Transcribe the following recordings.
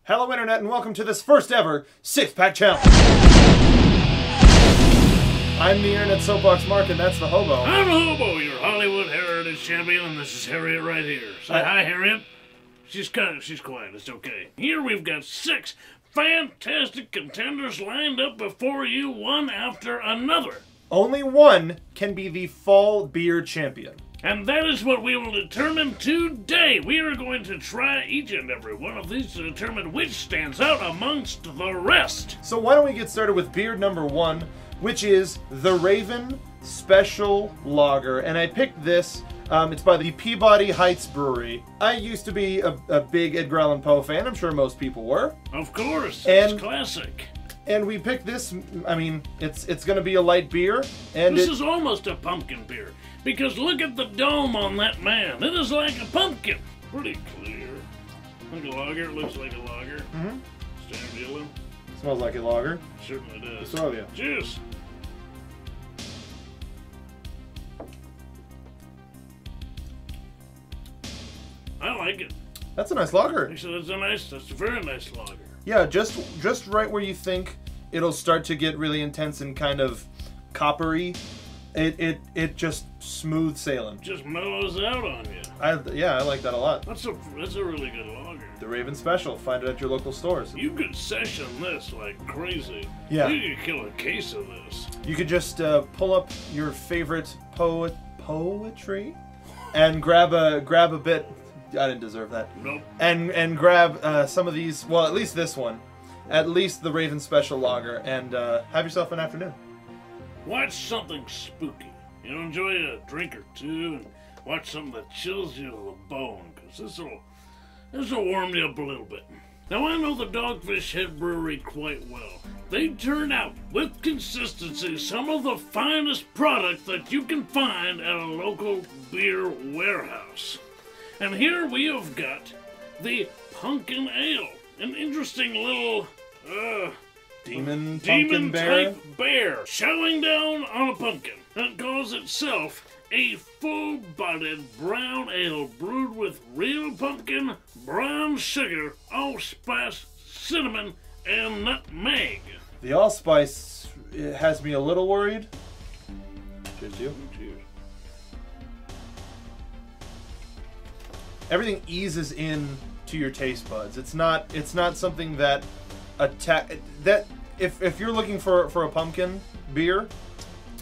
Hello Internet and welcome to this first ever 6-pack challenge. I'm the Internet Soapbox Mark and that's the Hobo. I'm the Hobo, your Hollywood Heritage Champion, and this is Harriet right here. Say hi, Harriet. She's quiet, it's okay. Here we've got 6 fantastic contenders lined up before you, one after another. Only one can be the fall beer champion. And that is what we will determine today. We are going to try each and every one of these to determine which stands out amongst the rest. So why don't we get started with beer number 1, which is the Raven Special Lager. And I picked this, it's by the Peabody Heights Brewery. I used to be a big Edgar Allan Poe fan, I'm sure most people were. Of course, it's classic. And we picked this, I mean, it's going to be a light beer. And this is almost a pumpkin beer, because look at the dome on that man. It is like a pumpkin. Pretty clear. Like a lager, it looks like a lager. Mm-hmm. Standard yellow. Smells like a lager. Certainly does. So, yeah. Cheers. I like it. That's a nice lager. Actually, that's a very nice lager. Yeah, just right where you think it'll start to get really intense and kind of coppery, it just smooth sailing. Just mellows out on you. I like that a lot. That's a really good lager. The Raven Special. Find it at your local stores. You could session this like crazy. Yeah. You could kill a case of this. You could just pull up your favorite poetry and grab a bit. I didn't deserve that. Nope. And grab some of these, well, at least this one. At least the Raven Special Lager, and have yourself an afternoon. Watch something spooky. You know, enjoy a drink or two, and watch something that chills you to the bone, because this'll warm you up a little bit. Now, I know the Dogfish Head Brewery quite well. They turn out, with consistency, some of the finest product that you can find at a local beer warehouse. And here we have got the Pumpkin Ale, an interesting little, Demon type bear chowing down on a pumpkin that calls itself a full-bodied brown ale brewed with real pumpkin, brown sugar, allspice, cinnamon, and nutmeg. The allspice has me a little worried. Cheers to you. Cheers. Everything eases in to your taste buds. It's not something that if you're looking for a pumpkin beer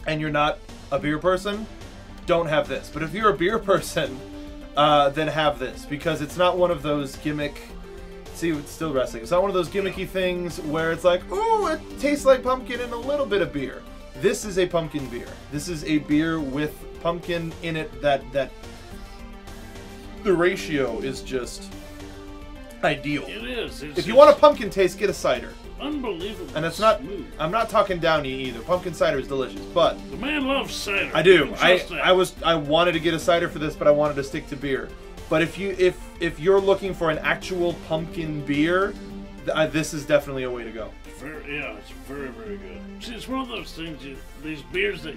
and you're not a beer person, don't have this. But if you're a beer person, then have this, because it's not one of those gimmick. See, it's still resting. It's not one of those gimmicky things where it's like, ooh, it tastes like pumpkin and a little bit of beer. This is a pumpkin beer. This is a beer with pumpkin in it that the ratio is just ideal. It is. If you want a pumpkin taste, get a cider. Unbelievable. And it's not smooth. I'm not talking downy either. Pumpkin cider is delicious, but The man loves cider. I do. I I wanted to get a cider for this, but I wanted to stick to beer. But if you're looking for an actual pumpkin beer, this is definitely a way to go. It's very, very good. See, it's one of those things, these beers that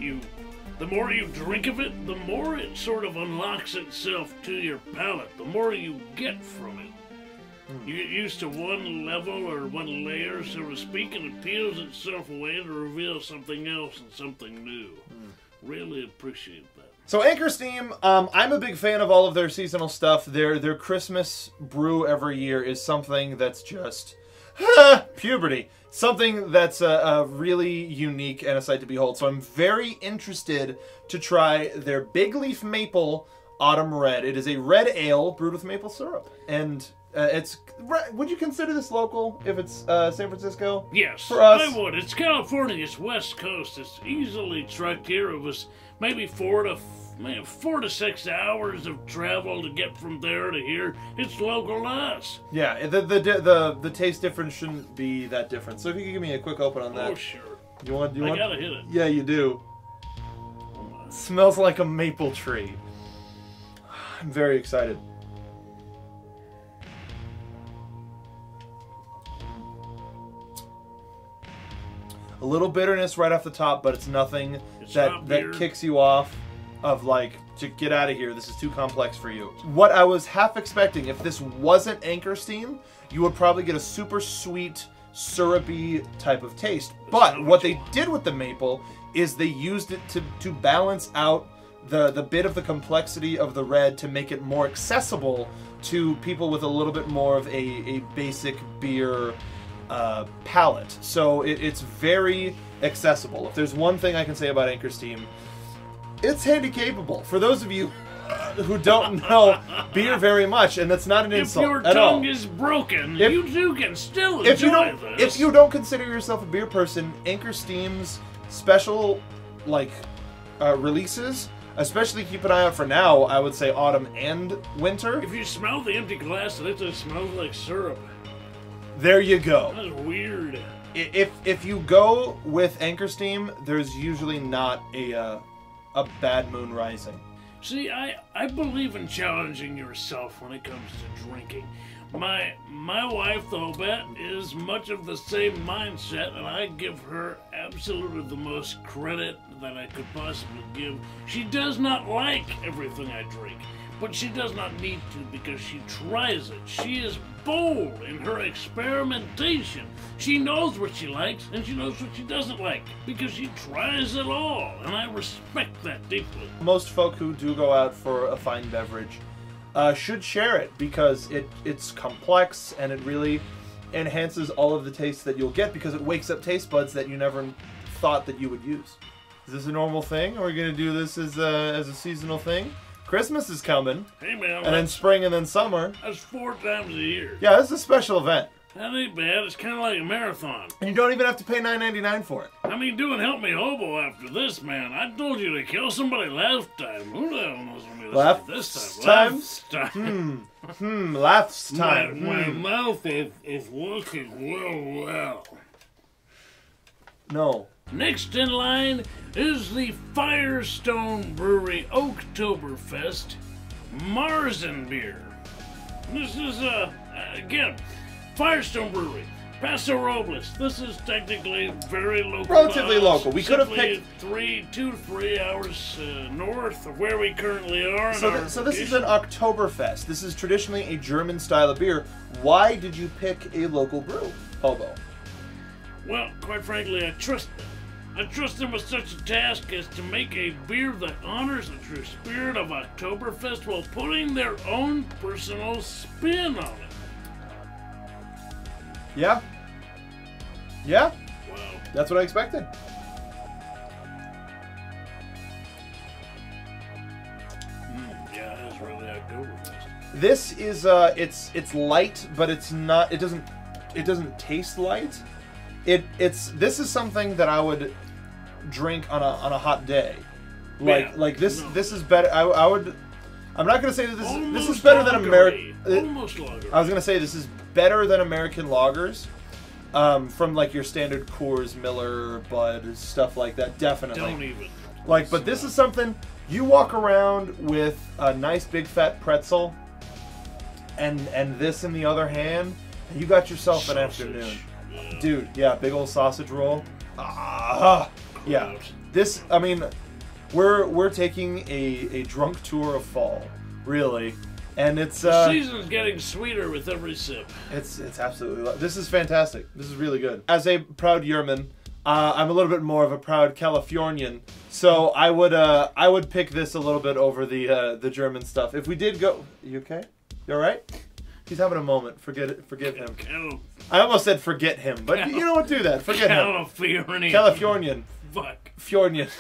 the more you drink of it, the more it sort of unlocks itself to your palate. The more you get from it. You get used to one level or one layer, so to speak, and it peels itself away to reveal something else and something new. Really appreciate that. So Anchor Steam, I'm a big fan of all of their seasonal stuff. Their Christmas brew every year is something that's just puberty. Something that's really unique and a sight to behold. So I'm very interested to try their Big Leaf Maple Autumn Red. It is a red ale brewed with maple syrup. And would you consider this local if it's San Francisco? Yes, for us, I would. It's California. It's West Coast. It's easily trucked here. It was maybe 4 to 6 hours of travel to get from there to here. It's local to us. Yeah, the taste difference shouldn't be that different. So if you could give me a quick open on that. Oh, sure. You want? I gotta hit it. Yeah, you do. It smells like a maple tree. I'm very excited. A little bitterness right off the top, but it's nothing that kicks you off of like to get out of here. This is too complex for you. What I was half expecting, if this wasn't Anchor Steam, you would probably get a super sweet, syrupy type of taste. But what they did with the maple is they used it to balance out the bit of the complexity of the red to make it more accessible to people with a little bit more of a basic beer palate. So it's very accessible. If there's one thing I can say about Anchor Steam, it's handy capable. For those of you who don't know beer very much, and that's not an insult at all. If your tongue is broken, you two can still enjoy this. If you don't consider yourself a beer person, Anchor Steam's special releases, especially keep an eye out for now, I would say autumn and winter. If you smell the empty glass, it just smells like syrup. There you go. That's weird. If you go with Anchor Steam, there's usually not a bad moon rising. See, I believe in challenging yourself when it comes to drinking. My wife, though, Bet, is much of the same mindset, and I give her absolutely the most credit that I could possibly give. She does not like everything I drink, but she does not need to because she tries it. She is bold in her experimentation. She knows what she likes and she knows what she doesn't like because she tries it all, and I respect that deeply. Most folk who do go out for a fine beverage should share it because it's complex and it really enhances all of the tastes that you'll get because it wakes up taste buds that you never thought that you would use. Is this a normal thing? Are we going to do this as a seasonal thing? Christmas is coming. Hey man, and then spring and then summer. That's 4 times a year. Yeah, this is a special event. That ain't bad. It's kind of like a marathon. And you don't even have to pay $9.99 for it. I mean, doing Help Me Hobo after this, man. I told you to kill somebody last time. Who the hell knows what this time? Last time? Last time. My mouth is working well. No. Next in line is the Firestone Brewery Oktoberfest Marzen beer. This is, again, Firestone Brewery, Paso Robles. This is technically very local. Relatively local. We could have picked 2 to 3 hours north of where we currently are. So this is an Oktoberfest. This is traditionally a German style of beer. Why did you pick a local brew, Hobo? Well, quite frankly, I trust them. I trust them with such a task as to make a beer that honors the true spirit of Oktoberfest while putting their own personal spin on it. Yeah. Yeah. Wow. That's what I expected. Yeah, that's really Oktoberfest. This is it's light, but it's not. It doesn't taste light. This is something that I would drink on a hot day. Like this. No. This is better. I would. I'm not gonna say that this is better than American. Almost lager. I was gonna say this is better than American lagers, from like your standard Coors, Miller, Bud, stuff like that. Definitely. Don't even. But this is something you walk around with a nice big fat pretzel, and this in the other hand, and you got yourself an afternoon. Yeah. Dude, yeah, big old sausage roll. Yeah. This, I mean, we're taking a drunk tour of fall, really, and it's the season's getting sweeter with every sip. It's absolutely. This is fantastic. This is really good. As a proud Yerman, I'm a little bit more of a proud Californian, so I would pick this a little bit over the German stuff. If we did go, you okay? You all right? He's having a moment. Forgive him. I almost said forget him, but you know what? Do that. Forget him. Californian. Fuck. Fjornian.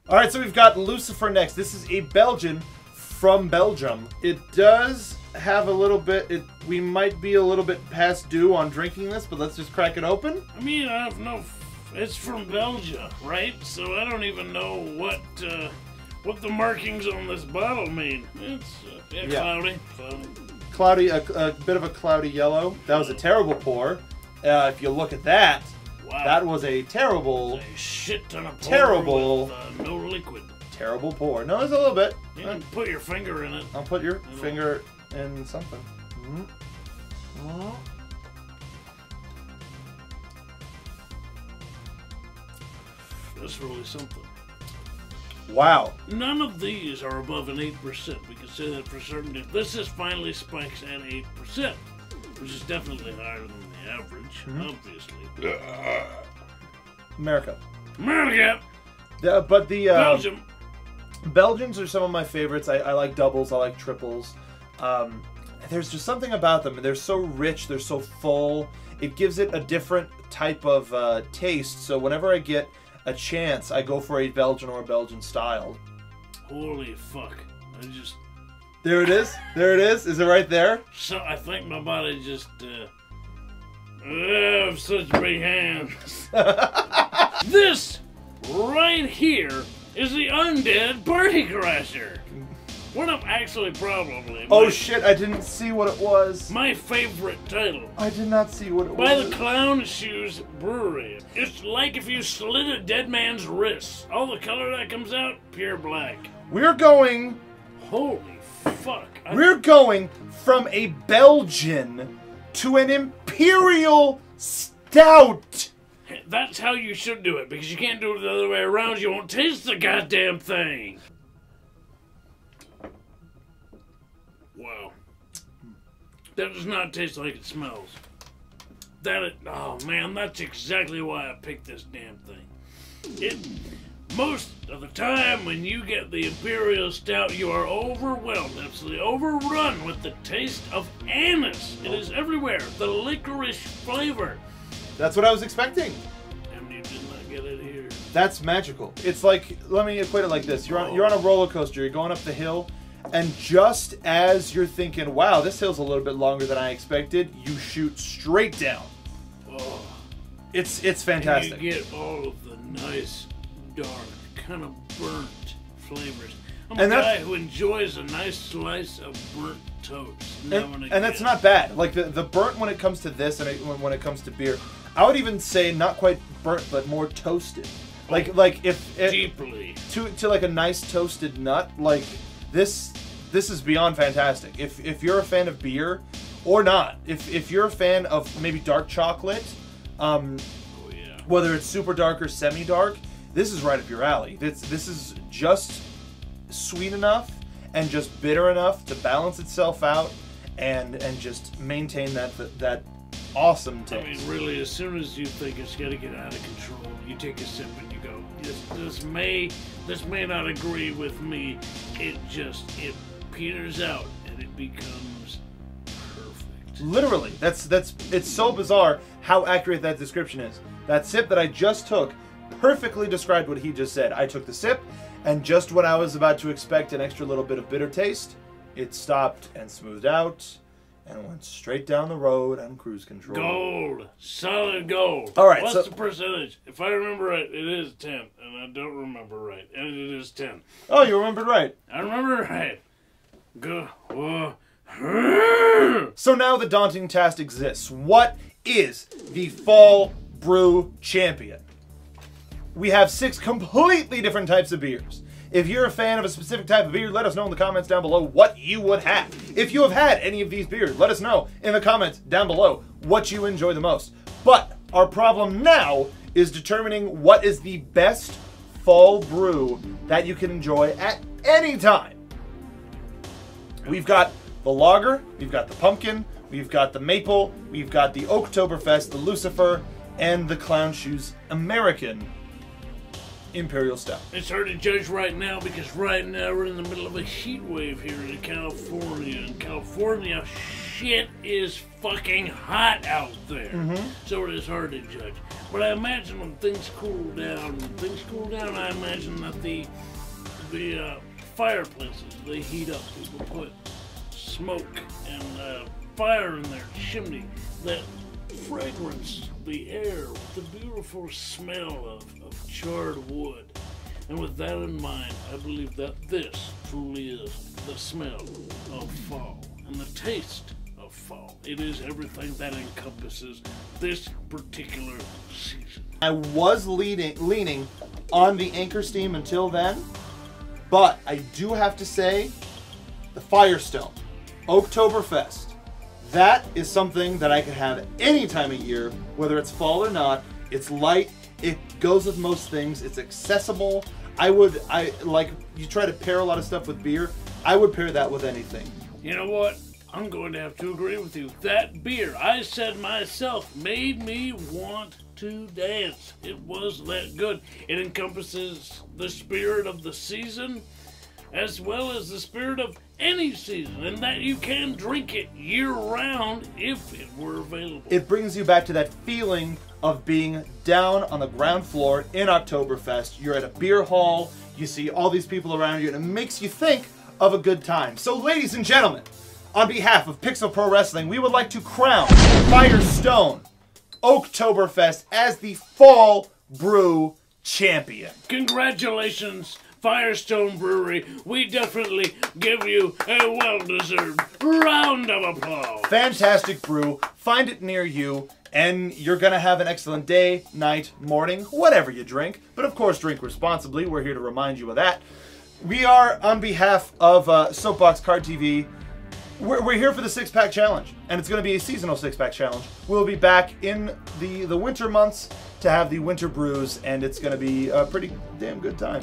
All right, so we've got Lucifer next. This is a Belgian from Belgium. It does have a little bit. We might be a little bit past due on drinking this, but let's just crack it open. I mean, I have no. It's from Belgium, right? So I don't even know what the markings on this bottle mean. It's cloudy. A bit of a cloudy yellow. That was a terrible pour. If you look at that, wow. That was a terrible, a shit ton of pour terrible, with, no liquid. Terrible pour. No, there's a little bit. You can put your finger in it. I'll put your finger in something. That's really something. Wow. None of these are above an 8%. We can say that for certain. This is finally spikes at 8%, which is definitely higher than the average, obviously. America. But the Belgium. Belgians are some of my favorites. I like doubles. I like triples. There's just something about them. They're so rich. They're so full. It gives it a different type of taste. So whenever I get a chance, I go for a Belgian or a Belgian style. Holy fuck. There it is. There it is. Is it right there? So I think my body just, I have such big hands. This right here is the Undead Party Crasher. One of actually probably. Oh shit, I didn't see what it was. My favorite title. I did not see what it was. By the Clown Shoes Brewery. It's like if you slit a dead man's wrists. All the color that comes out, pure black. We're going... Holy fuck. We're going from a Belgian to an Imperial Stout. That's how you should do it, because you can't do it the other way around. You won't taste the goddamn thing. Wow. That does not taste like it smells. Oh man, that's exactly why I picked this damn thing. Most of the time when you get the Imperial Stout, you are overwhelmed, absolutely overrun with the taste of anise. It is everywhere. The licorice flavor. That's what I was expecting. And you did not get it here. That's magical. It's like, let me equate it like this. You're on a roller coaster. You're going up the hill. And just as you're thinking, wow, this hill's a little bit longer than I expected, you shoot straight down. Oh. It's fantastic. And you get all of the nice, dark, kind of burnt flavors. I'm a guy who enjoys a nice slice of burnt toast. And that's not bad. Like the burnt when it comes to this and when it comes to beer, I would even say not quite burnt, but more toasted. Like if deeply to like a nice toasted nut, like this is beyond fantastic. If you're a fan of beer or not, if you're a fan of maybe dark chocolate, whether it's super dark or semi-dark, this is right up your alley. This is just sweet enough and just bitter enough to balance itself out and just maintain that awesome taste. I mean, really, as soon as you think it's gonna get out of control, you take a sip and you go, this may not agree with me. It peters out and it becomes perfect. Literally, it's so bizarre how accurate that description is. That sip that I just took perfectly described what he just said. I took the sip, and just when I was about to expect an extra little bit of bitter taste, it stopped and smoothed out and went straight down the road on cruise control. Gold. Solid gold. All right. What's the percentage? If I remember right, it is 10. And I don't remember right. And it is 10. Oh, you remembered right. I remember right. Go. So now the daunting task exists. What is the Fall Brew Champion? We have 6 completely different types of beers. If you're a fan of a specific type of beer, let us know in the comments down below what you would have. If you have had any of these beers, let us know in the comments down below what you enjoy the most. But our problem now is determining what is the best fall brew that you can enjoy at any time. We've got the lager, we've got the pumpkin, we've got the maple, we've got the Oktoberfest, the Lucifer, and the Clown Shoes American Imperial Stout. It's hard to judge right now because right now we're in the middle of a heat wave here in California. In California, shit is fucking hot out there. So it is hard to judge. But I imagine when things cool down, I imagine that the fireplaces, they heat up. People put smoke and fire in their chimney. That fragrance, the air, the beautiful smell of charred wood. And with that in mind, I believe that this truly is the smell of fall and the taste of fall. It is everything that encompasses this particular season. I was leaning on the Anchor Steam until then, but I do have to say the Firestone Oktoberfest. That is something that I could have any time of year, whether it's fall or not. It's light, it goes with most things, it's accessible. I like, you try to pair a lot of stuff with beer. I would pair that with anything. You know what? I'm going to have to agree with you. That beer, I said myself, made me want to dance. It was that good. It encompasses the spirit of the season as well as the spirit of any season, and that you can drink it year-round if it were available. It brings you back to that feeling of being down on the ground floor in Oktoberfest. You're at a beer hall, you see all these people around you, and it makes you think of a good time. So, ladies and gentlemen, on behalf of Pixel Pro Wrestling, we would like to crown Firestone Oktoberfest as the Fall Brew Champion. Congratulations, Firestone Brewery. We definitely give you a well-deserved round of applause. Fantastic brew. Find it near you, and you're going to have an excellent day, night, morning, whatever you drink. But of course, drink responsibly. We're here to remind you of that. We are, on behalf of Soapbox Card TV, we're here for the 6-pack challenge, and it's going to be a seasonal 6-pack challenge. We'll be back in the winter months to have the winter brews, and it's going to be a pretty damn good time.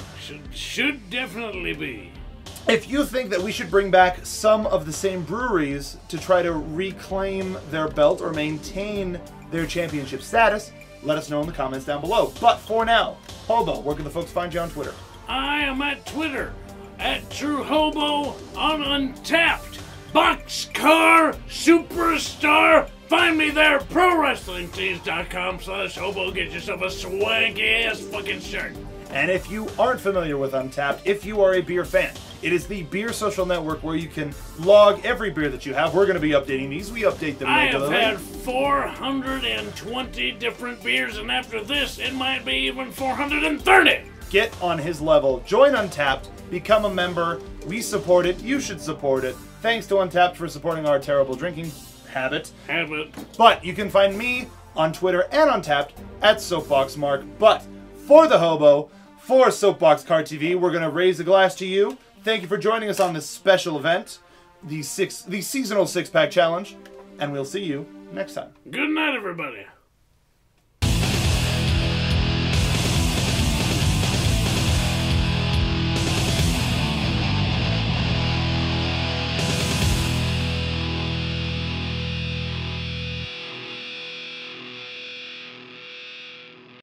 Should definitely be. If you think that we should bring back some of the same breweries to try to reclaim their belt or maintain their championship status, let us know in the comments down below. But for now, Hobo, where can the folks find you on Twitter? I am at Twitter, at True Hobo on Untapped. Boxcar Superstar. Find me there, ProWrestlingTees.com/hobo. Get yourself a swanky-ass fucking shirt. And if you aren't familiar with Untapped, if you are a beer fan, it is the beer social network where you can log every beer that you have. We're going to be updating these. We update them regularly. I have had 420 different beers, and after this, it might be even 430. Get on his level. Join Untapped. Become a member. We support it. You should support it. Thanks to Untapped for supporting our terrible drinking habit. But you can find me on Twitter and Untapped at SoapboxMark. But for the Hobo, for Soapbox Card TV, we're going to raise a glass to you. Thank you for joining us on this special event, the seasonal 6-pack challenge, and we'll see you next time. Good night, everybody.